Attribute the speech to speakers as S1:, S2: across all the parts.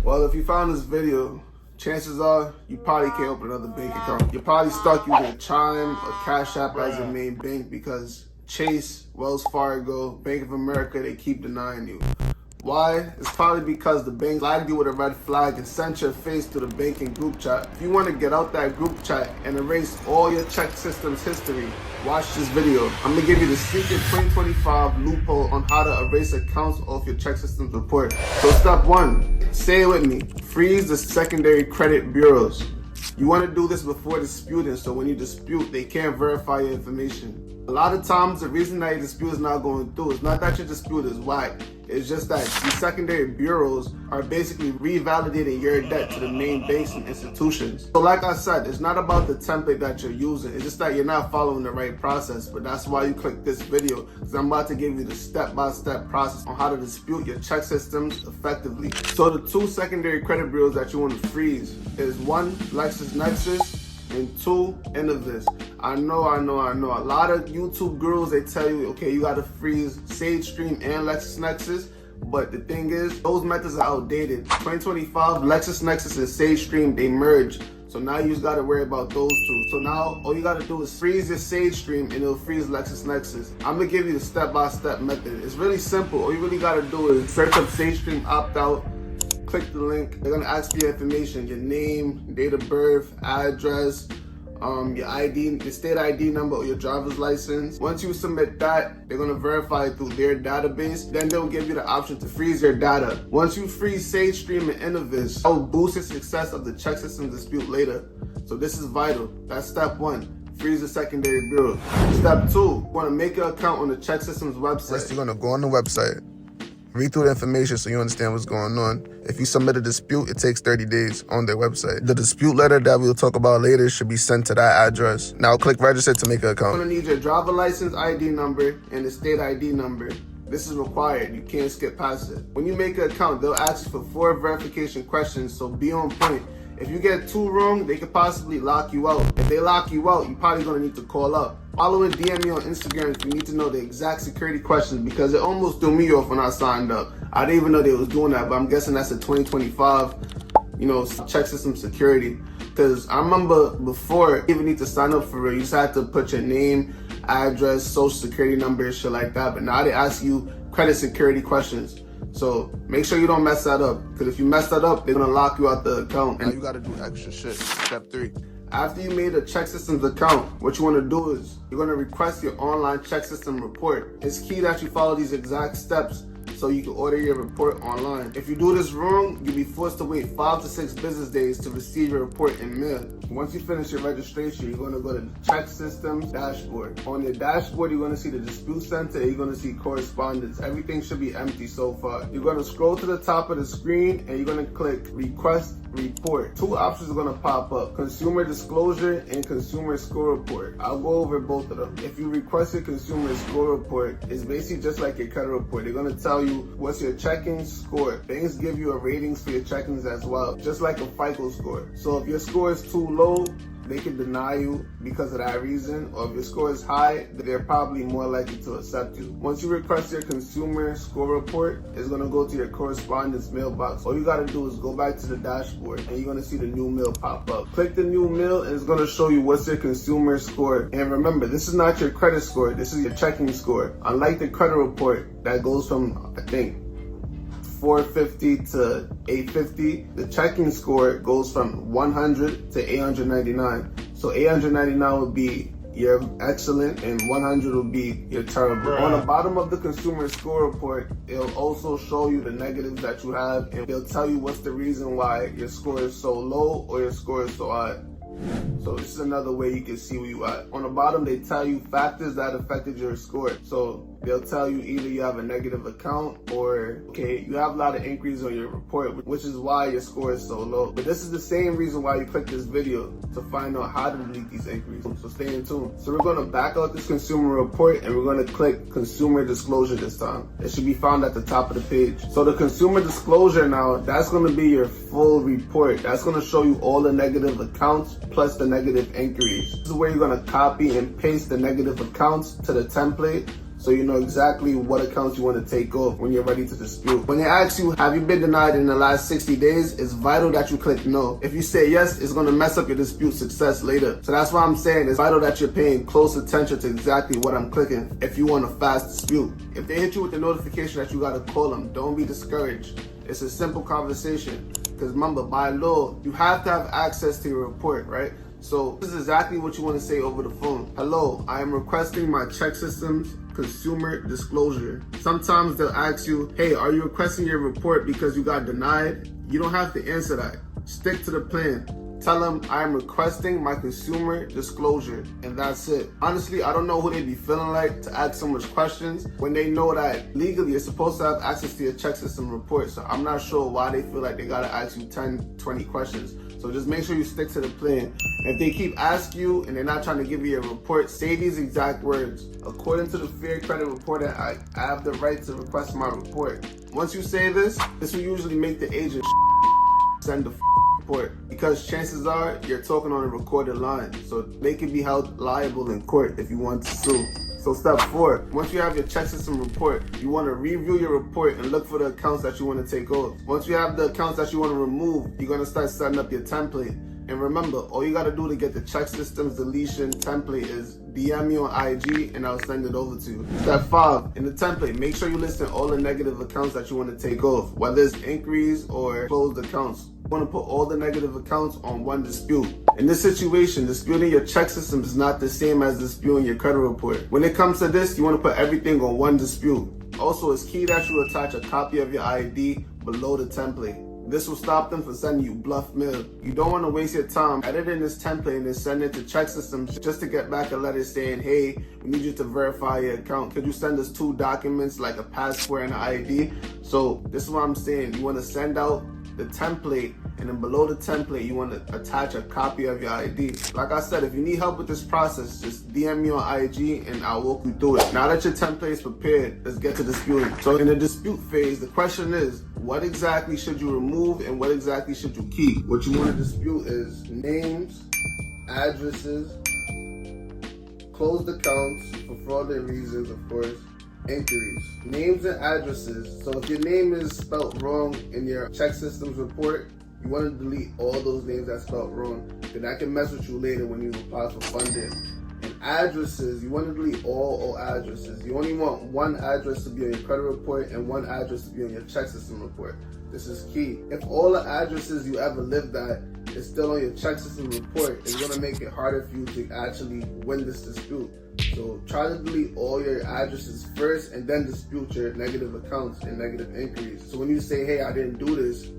S1: Well, if you found this video, chances are you probably can't open another bank account. You're probably stuck using Chime or Cash App as your main bank because Chase, Wells Fargo, Bank of America, they keep denying you. Why? It's probably because the bank flagged you with a red flag and sent your face to the banking group chat. If you want to get out that group chat and erase all your ChexSystems history, watch this video. I'm going to give you the secret 2025 loophole on how to erase accounts off your ChexSystems report. So step 1, say it with me, freeze the secondary credit bureaus. You want to do this before disputing, so when you dispute, they can't verify your information. A lot of times, the reason that your dispute is not going through is not that your dispute is whack. It's just that these secondary bureaus are basically revalidating your debt to the main banks and institutions. So like I said, it's not about the template that you're using. It's just that you're not following the right process. But that's why you click this video, because I'm about to give you the step-by-step process on how to dispute your ChexSystems effectively. So the 2 secondary credit bureaus that you want to freeze is 1, LexisNexis, and 2, Innovis. I know. A lot of YouTube gurus, they tell you, okay, you gotta freeze SageStream and LexisNexis, but the thing is, those methods are outdated. 2025, LexisNexis and SageStream, they merge. So now you just gotta worry about those 2. So now all you gotta do is freeze your SageStream and it'll freeze LexisNexis. I'm gonna give you the step-by-step method. It's really simple. All you really gotta do is search up SageStream opt-out, click the link. They're gonna ask for your information, your name, date of birth, address, your ID, your state ID number or your driver's license. Once you submit that, they're gonna verify it through their database. Then they'll give you the option to freeze your data. Once you freeze SageStream and Innovis, that will boost the success of the ChexSystems dispute later. So this is vital. That's step 1. Freeze the secondary bureau. Step 2, you wanna make an account on the ChexSystems website. First, you're gonna go on the website, read through the information so you understand what's going on. If you submit a dispute, it takes 30 days on their website. The dispute letter that we'll talk about later should be sent to that address. Now click register to make an account. You're gonna need your driver license ID number and the state ID number. This is required, you can't skip past it. When you make an account, they'll ask you for 4 verification questions, so be on point. If you get 2 wrong, they could possibly lock you out. If they lock you out, you're probably gonna need to call up. Follow and DM me on Instagram if you need to know the exact security questions, because it almost threw me off when I signed up. I didn't even know they was doing that, but I'm guessing that's a 2025, ChexSystems security. Because I remember before, you even need to sign up for it, you just had to put your name, address, social security number, shit like that. But now they ask you credit security questions. So make sure you don't mess that up, because if you mess that up, they're gonna lock you out the account. And now you gotta do extra shit. Step 3. After you made a ChexSystems account, what you wanna do is you're gonna request your online ChexSystems report. It's key that you follow these exact steps so you can order your report online. If you do this wrong, you'll be forced to wait 5 to 6 business days to receive your report in mail. Once you finish your registration, you're gonna go to the ChexSystems dashboard. On your dashboard, you're gonna see the dispute center and you're gonna see correspondence. Everything should be empty so far. You're gonna scroll to the top of the screen and you're gonna click request report. 2 options are gonna pop up: consumer disclosure and consumer score report. I'll go over both of them. If you request a consumer score report, it's basically just like your credit report. They're gonna tell you what's your checking score. Banks give you a ratings for your checkings as well, just like a FICO score. So if your score is too low, they can deny you because of that reason, or if your score is high, they're probably more likely to accept you. Once you request your consumer score report, it's gonna go to your correspondence mailbox. All you gotta do is go back to the dashboard and you're gonna see the new mail pop up. Click the new mail and it's gonna show you what's your consumer score. And remember, this is not your credit score, this is your checking score. Unlike the credit report that goes from, I think, 450 to 850, the checking score goes from 100 to 899. So 899 would be your excellent and 100 would be your terrible. On the bottom of the consumer score report, it'll also show you the negatives that you have, and they'll tell you what's the reason why your score is so low or your score is so high. So this is another way you can see where you at. On the bottom, they tell you factors that affected your score. So they'll tell you either you have a negative account or, okay, you have a lot of inquiries on your report, which is why your score is so low. But this is the same reason why you click this video, to find out how to delete these inquiries. So stay in tune. So we're gonna back out this consumer report and we're gonna click consumer disclosure this time. It should be found at the top of the page. So the consumer disclosure now, that's gonna be your full report. That's gonna show you all the negative accounts plus the negative inquiries. This is where you're gonna copy and paste the negative accounts to the template. so you know exactly what accounts you want to take off when you're ready to dispute. When they ask you, have you been denied in the last 60 days, it's vital that you click no. If you say yes, it's going to mess up your dispute success later. So that's why I'm saying it's vital that you're paying close attention to exactly what I'm clicking if you want a fast dispute. If they hit you with the notification that you got to call them, don't be discouraged. It's a simple conversation. Because remember, by law, you have to have access to your report, right? So this is exactly what you want to say over the phone. Hello, I am requesting my ChexSystems consumer disclosure. Sometimes they'll ask you, hey, are you requesting your report because you got denied? You don't have to answer that. Stick to the plan. Tell them I am requesting my consumer disclosure, and that's it. Honestly, I don't know who they be feeling like to ask so much questions when they know that legally you're supposed to have access to your ChexSystems report. So I'm not sure why they feel like they gotta ask you 10, 20 questions. So just make sure you stick to the plan. If they keep asking you and they're not trying to give you a report, say these exact words. According to the Fair Credit Reporting Act, I have the right to request my report. Once you say this will usually make the agent send the report, because chances are you're talking on a recorded line, so they can be held liable in court if you want to sue. So step 4, once you have your ChexSystems report, you want to review your report and look for the accounts that you want to take off. Once you have the accounts that you want to remove, you're going to start setting up your template. And remember, all you got to do to get the ChexSystems deletion template is DM me on IG and I'll send it over to you. Step 5, in the template, make sure you list all the negative accounts that you want to take off, whether it's inquiries or closed accounts. You want to put all the negative accounts on one dispute. In this situation, disputing your ChexSystems is not the same as disputing your credit report. When it comes to this, you want to put everything on one dispute. Also, it's key that you attach a copy of your ID below the template. This will stop them from sending you bluff mail. You don't want to waste your time editing this template and then send it to ChexSystems just to get back a letter saying, hey, we need you to verify your account. Could you send us 2 documents like a passport and an ID? So this is what I'm saying. You want to send out the template, and then below the template, you want to attach a copy of your ID. Like I said, if you need help with this process, just DM me on IG and I'll walk you through it. Now that your template is prepared, let's get to disputing. So in the dispute phase, the question is, what exactly should you remove and what exactly should you keep? What you want to dispute is names, addresses, closed accounts for fraudulent reasons, of course, inquiries. Names and addresses. So if your name is spelled wrong in your ChexSystems report, you want to delete all those names that spelled wrong. Then that can mess with you later when you apply for funding. And addresses, you want to delete all addresses. You only want one address to be on your credit report and one address to be on your ChexSystems report. This is key. If all the addresses you ever lived at is still on your ChexSystems report, it's going to make it harder for you to actually win this dispute. So try to delete all your addresses first and then dispute your negative accounts and negative inquiries. So when you say, hey, I didn't do this,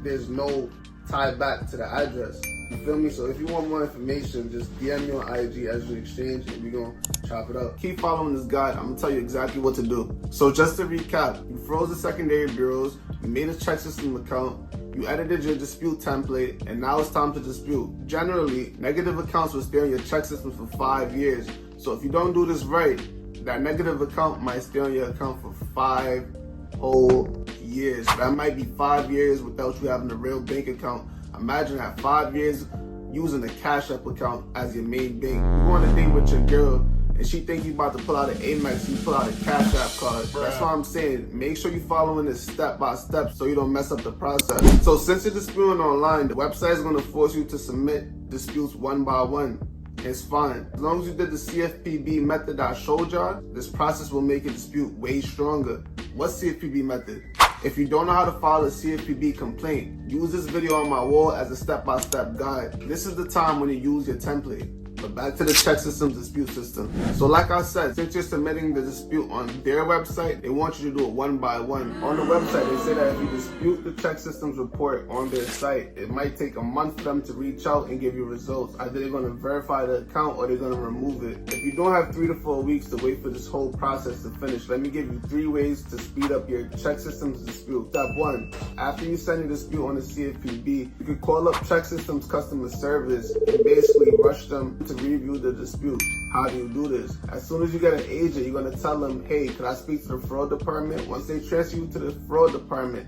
S1: there's no tie back to the address. You feel me? So if you want more information, just DM me on IG as we exchange and we're going to chop it up. Keep following this guide. I'm going to tell you exactly what to do. So just to recap, you froze the secondary bureaus, you made a ChexSystems account, you edited your dispute template, and now it's time to dispute. Generally, negative accounts will stay on your ChexSystems for 5 years. So if you don't do this right, that negative account might stay on your account for 5 whole years. That might be 5 years without you having a real bank account. Imagine that, 5 years using a Cash App account as your main bank. You go on a date with your girl and she think you about to pull out an Amex, you pull out a Cash App card. That's why I'm saying, make sure you following this step by step so you don't mess up the process. So since you're disputing online, the website is going to force you to submit disputes one by one. It's fine. As long as you did the CFPB method that I showed y'all, this process will make your dispute way stronger. What's CFPB method? If you don't know how to file a CFPB complaint, use this video on my wall as a step-by-step guide. This is the time when you use your template. But back to the ChexSystems dispute system. So like I said, since you're submitting the dispute on their website, they want you to do it one by one. On the website, they say that if you dispute the ChexSystems report on their site, it might take a month for them to reach out and give you results. Either they're going to verify the account or they're going to remove it. If you don't have 3 to 4 weeks to wait for this whole process to finish, let me give you 3 ways to speed up your ChexSystems dispute. Step 1, after you send your dispute on the CFPB, you can call up ChexSystems customer service and basically rush them to review the dispute. How do you do this? As soon as you get an agent, you're going to tell them, hey, can I speak to the fraud department? Once they transfer you to the fraud department,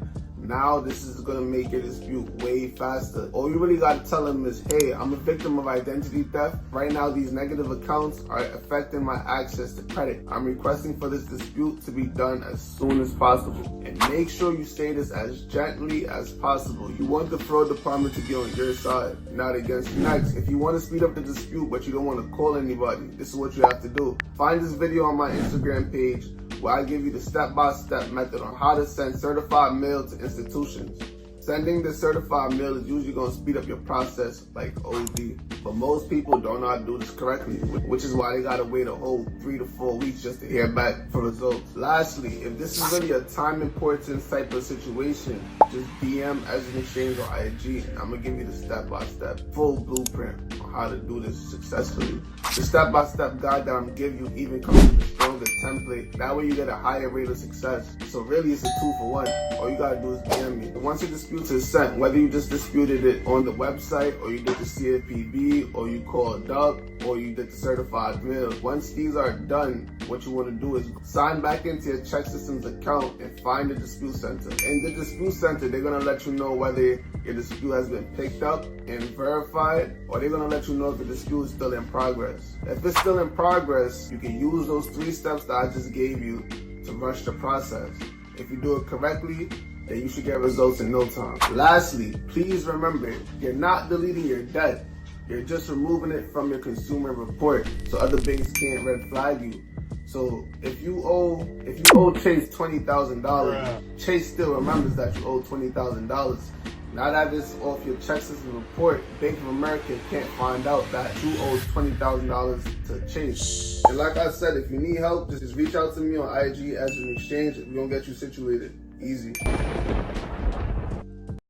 S1: Now this is gonna make your dispute way faster. All you really gotta tell them is, hey, I'm a victim of identity theft. Right now these negative accounts are affecting my access to credit. I'm requesting for this dispute to be done as soon as possible. And make sure you say this as gently as possible. You want the fraud department to be on your side, not against you. Next, if you want to speed up the dispute but you don't want to call anybody, this is what you have to do. Find this video on my Instagram page where I give you the step-by-step method on how to send certified mail to institutions. Sending the certified mail is usually going to speed up your process like OD. But most people don't know how to do this correctly, which is why they got to wait a whole 3 to 4 weeks just to hear back for results. Lastly, if this is really a time importance type of situation, just DM LexisNexis or IG, and I'm going to give you the step-by-step full blueprint on how to do this successfully. The step-by-step guide that I'm going to give you even comes with a stronger template. That way you get a higher rate of success. So really it's a 2-for-1. All you got to do is DM me. Once your dispute is sent, whether you just disputed it on the website or you did the CFPB or you called up or you did the certified mail, once these are done, what you want to do is sign back into your ChexSystems account and find the dispute center. In the dispute center, they're going to let you know whether your dispute has been picked up and verified, or they're going to let you know if the dispute is still in progress. If it's still in progress, you can use those 3 steps that I just gave you to rush the process. If you do it correctly, then you should get results in no time. Lastly, please remember, you're not deleting your debt. You're just removing it from your consumer report so other banks can't red flag you. So if you owe Chase $20,000, Chase still remembers that you owe $20,000. Now that it's off your ChexSystems report, Bank of America can't find out that you owe $20,000 to Chase. And like I said, if you need help, just reach out to me on IG as an exchange. We're gonna get you situated. Easy.